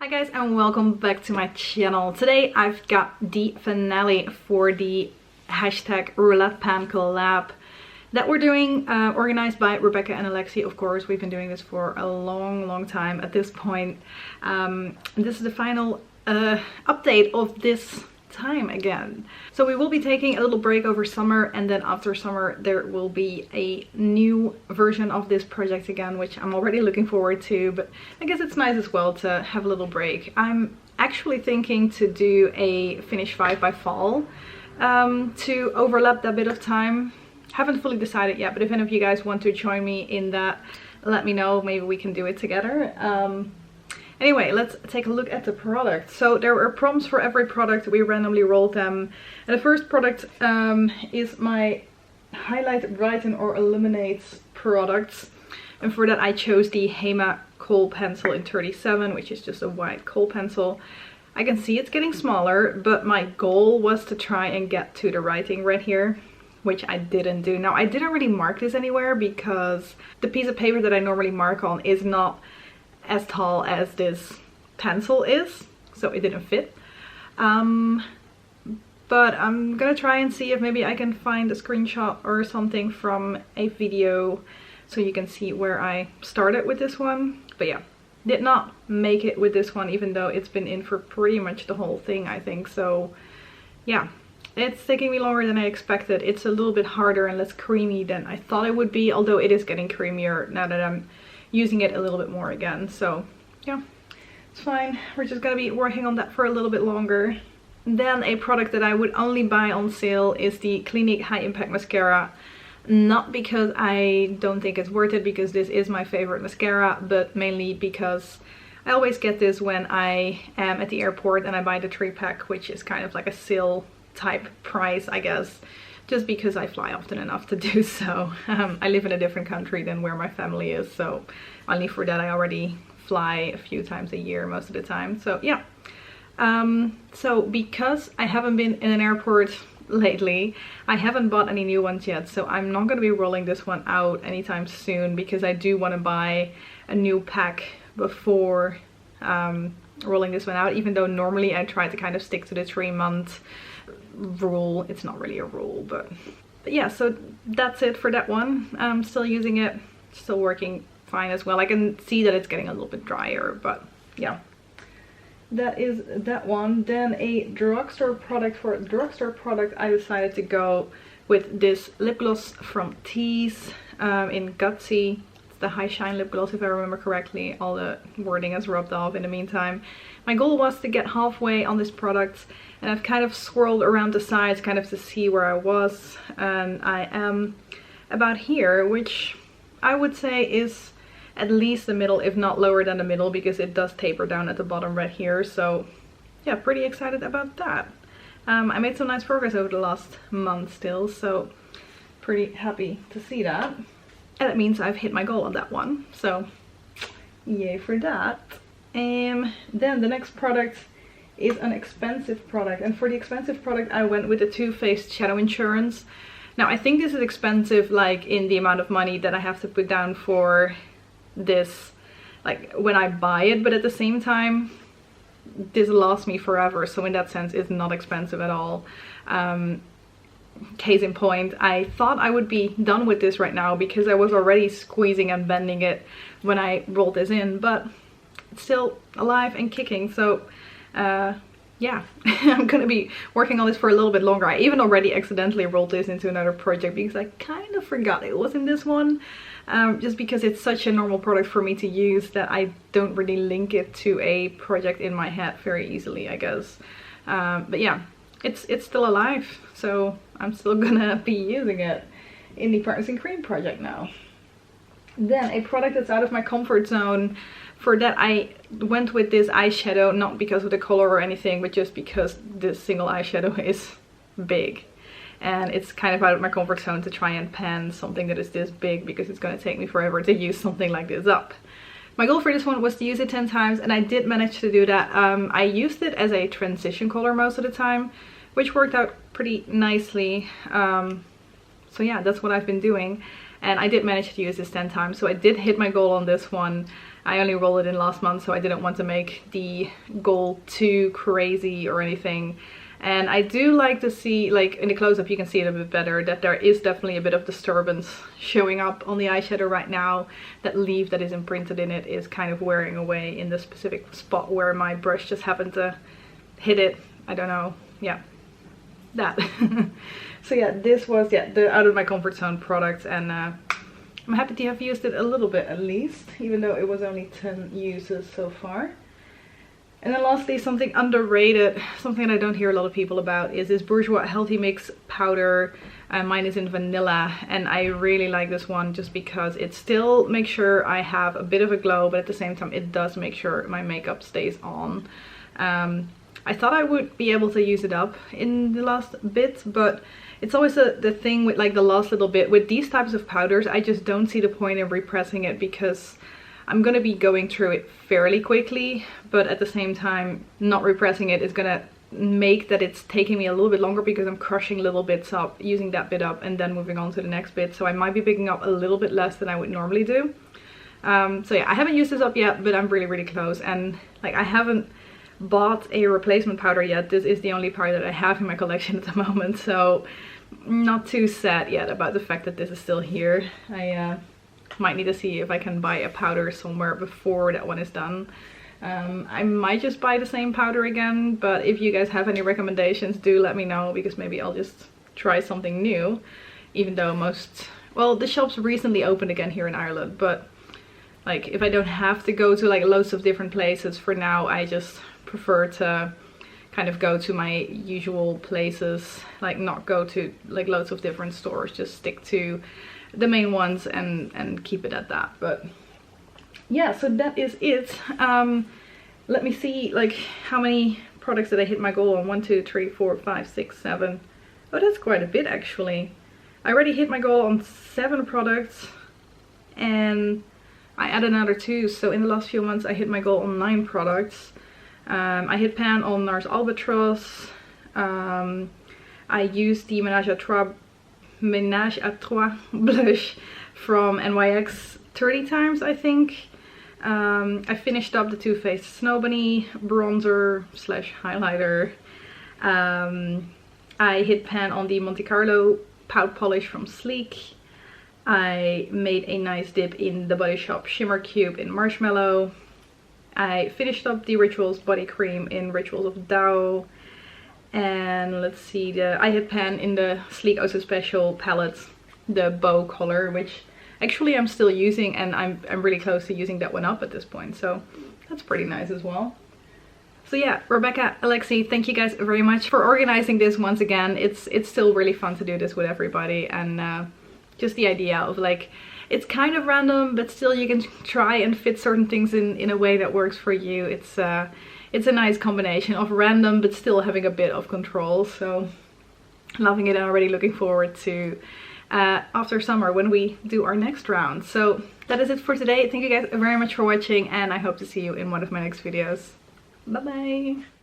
Hi guys and welcome back to my channel. Today I've got the finale for the hashtag roulette pan collab that we're doing, organized by Rebecca and Alexi. Of course, we've been doing this for a long time at this point. This is the final update of this time again. So we will be taking a little break over summer, and then after summer there will be a new version of this project again, which I'm already looking forward to, but I guess it's nice as well to have a little break. I'm actually thinking to do a finish 5 by fall to overlap that bit of time. Haven't fully decided yet, but if any of you guys want to join me in that, let me know. Maybe we can do it together. Anyway, let's take a look at the product. So there are prompts for every product. We randomly rolled them. And the first product is my Highlight, Brighten or Illuminates products. And for that I chose the Hema Kohl pencil in 37, which is just a white Kohl pencil. I can see it's getting smaller, but my goal was to try and get to the writing right here, which I didn't do. Now, I didn't really mark this anywhere because the piece of paper that I normally mark on is not as tall as this pencil is, so it didn't fit. But I'm gonna try and see if maybe I can find a screenshot or something from a video so you can see where I started with this one. But yeah, did not make it with this one, even though it's been in for pretty much the whole thing, I think. So yeah, it's taking me longer than I expected. It's a little bit harder and less creamy than I thought it would be, although it is getting creamier now that I'm using it a little bit more again. So yeah, it's fine. We're just gonna be working on that for a little bit longer. Then a product that I would only buy on sale is the Clinique High Impact Mascara. Not because I don't think it's worth it, because this is my favorite mascara, but mainly because I always get this when I am at the airport and I buy the 3-pack, which is kind of like a sale type price, I guess, just because I fly often enough to do so. I live in a different country than where my family is, so only for that I already fly a few times a year most of the time. So yeah, so because I haven't been in an airport lately, I haven't bought any new ones yet, so I'm not going to be rolling this one out anytime soon, because I do want to buy a new pack before rolling this one out, even though normally I try to kind of stick to the 3-month rule. It's not really a rule, but yeah, so that's it for that one. I'm still using it, still working fine as well. I can see that it's getting a little bit drier, but yeah, that is that one. Then a drugstore product. For a drugstore product I decided to go with this lip gloss from Teeez in Gutsy. The high shine lip gloss, if I remember correctly. All the wording has rubbed off in the meantime. My goal was to get halfway on this product, and I've kind of swirled around the sides kind of to see where I was, and I am about here, which I would say is at least the middle, if not lower than the middle, because it does taper down at the bottom right here. So yeah, pretty excited about that. I made some nice progress over the last month still, so pretty happy to see that. And that means I've hit my goal on that one, so yay for that. Then the next product is an expensive product, and for the expensive product I went with the Too Faced Shadow Insurance. Now I think this is expensive, like in the amount of money that I have to put down for this, like when I buy it, but at the same time this lasts me forever, so in that sense it's not expensive at all. Case in point, I thought I would be done with this right now because I was already squeezing and bending it when I rolled this in, but it's still alive and kicking. So yeah, I'm gonna be working on this for a little bit longer. I even already accidentally rolled this into another project because I kind of forgot it was in this one, just because it's such a normal product for me to use that I don't really link it to a project in my head very easily, I guess. But yeah, it's still alive, so I'm still gonna be using it in the Partners in Cream project now. Then a product that's out of my comfort zone. For that I went with this eyeshadow, not because of the color or anything, but just because this single eyeshadow is big. And it's kind of out of my comfort zone to try and pan something that is this big, because it's gonna take me forever to use something like this up. My goal for this one was to use it 10 times, and I did manage to do that. I used it as a transition color most of the time, which worked out pretty nicely. So yeah, that's what I've been doing. And I did manage to use this 10 times, so I did hit my goal on this one. I only rolled it in last month, so I didn't want to make the gold too crazy or anything. And I do like to see, like in the close-up you can see it a bit better, that there is definitely a bit of disturbance showing up on the eyeshadow right now. That leaf that is imprinted in it is kind of wearing away in the specific spot where my brush just happened to hit it. I don't know, yeah, that. So yeah, this was the out of my comfort zone product, and I'm happy to have used it a little bit at least, even though it was only 10 uses so far. And then lastly, something underrated, something that I don't hear a lot of people about, is this Bourjois Healthy Mix powder. Mine is in vanilla, and I really like this one just because it still makes sure I have a bit of a glow, but at the same time it does make sure my makeup stays on. I thought I would be able to use it up in the last bit, but it's always the thing with like the last little bit. With these types of powders, I just don't see the point in repressing it, because I'm gonna be going through it fairly quickly, but at the same time not repressing it is gonna make that it's taking me a little bit longer, because I'm crushing little bits up, using that bit up and then moving on to the next bit. So I might be picking up a little bit less than I would normally do. So yeah, I haven't used this up yet, but I'm really close. And like, I haven't bought a replacement powder yet. This is the only powder that I have in my collection at the moment, so not too sad yet about the fact that this is still here. I might need to see if I can buy a powder somewhere before that one is done. I might just buy the same powder again, but if you guys have any recommendations, do let me know, because maybe I'll just try something new, even though well, the shops recently opened again here in Ireland, but like, if I don't have to go to like loads of different places for now, I just prefer to kind of go to my usual places, like not go to like loads of different stores, just stick to the main ones and keep it at that. But yeah, so that is it. Let me see, like, how many products did I hit my goal on? 1, 2, 3, 4, 5, 6, 7. Oh, that's quite a bit actually. I already hit my goal on 7 products, and I added another 2, so in the last few months I hit my goal on 9 products. I hit pan on Nars Albatros. I used the Menage à Trois blush from NYX 30 times, I think. I finished up the Too Faced Snow Bunny bronzer slash highlighter. I hit pan on the Monte Carlo Pout polish from Sleek. I made a nice dip in the Body Shop Shimmer Cube in Marshmellow. I finished up the Rituals body cream in Rituals of Dow. And let's see, I hit pan in the Sleek Oh So Special palette, the bow color, which actually I'm still using, and I'm really close to using that one up at this point, so that's pretty nice as well. So yeah, Rebecca, Alexi, thank you guys very much for organizing this once again. It's still really fun to do this with everybody, and just the idea of like, it's kind of random, but still you can try and fit certain things in a way that works for you. It's a nice combination of random but still having a bit of control, so loving it, and already looking forward to after summer when we do our next round. So that is it for today. Thank you guys very much for watching, and I hope to see you in one of my next videos. Bye bye!